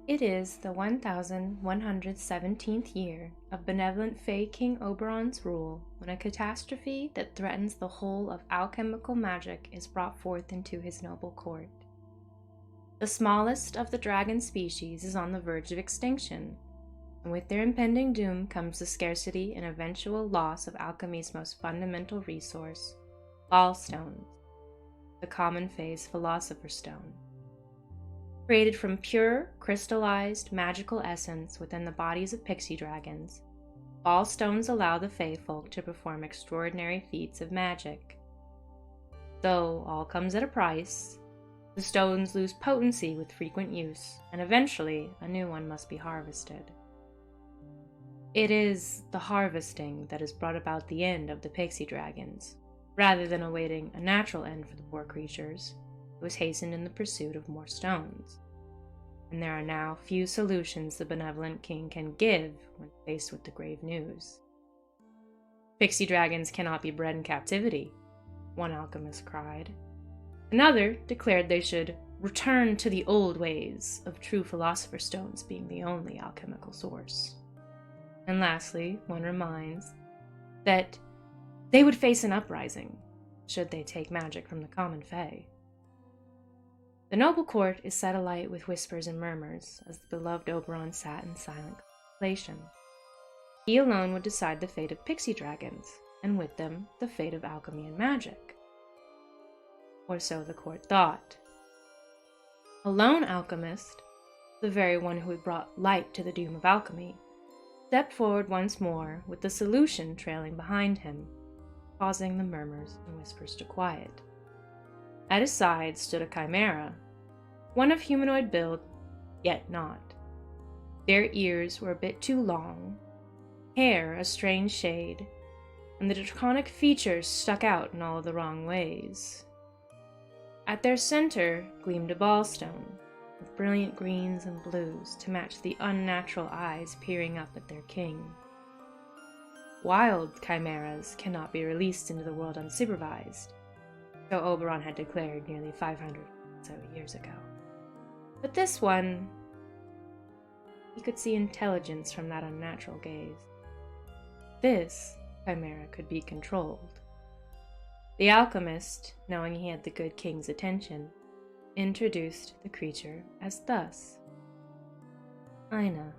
It is the 1117th year of benevolent Fey King Oberon's rule when a catastrophe that threatens the whole of alchemical magic is brought forth into his noble court. The smallest of the dragon species is on the verge of extinction, and with their impending doom comes the scarcity and eventual loss of alchemy's most fundamental resource, gallstones, the common Fey's Philosopher's Stone. Created from pure, crystallized, magical essence within the bodies of pixie dragons, gallstones allow the Fey folk to perform extraordinary feats of magic. Though all comes at a price, the stones lose potency with frequent use, and eventually a new one must be harvested. It is the harvesting that has brought about the end of the pixie dragons, rather than awaiting a natural end for the poor creatures. It was hastened in the pursuit of more stones, and there are now few solutions the benevolent king can give when faced with the grave news. Pixie dragons cannot be bred in captivity, one alchemist cried. Another declared they should return to the old ways of true philosopher's stones being the only alchemical source. And lastly, one reminds that they would face an uprising should they take magic from the common Fae. The noble court is set alight with whispers and murmurs as the beloved Oberon sat in silent contemplation. He alone would decide the fate of pixie dragons, and with them the fate of alchemy and magic. Or so the court thought. A lone alchemist, the very one who had brought light to the doom of alchemy, stepped forward once more with the solution trailing behind him, causing the murmurs and whispers to quiet. At his side stood a chimera, one of humanoid build, yet not. Their ears were a bit too long, hair a strange shade, and the draconic features stuck out in all of the wrong ways. At their center gleamed a ballstone, with brilliant greens and blues to match the unnatural eyes peering up at their king. Wild chimeras cannot be released into the world unsupervised, so Oberon had declared nearly 500 or so years ago. But this one, he could see intelligence from that unnatural gaze. This chimera could be controlled. The alchemist, knowing he had the good king's attention, introduced the creature as thus. Aina,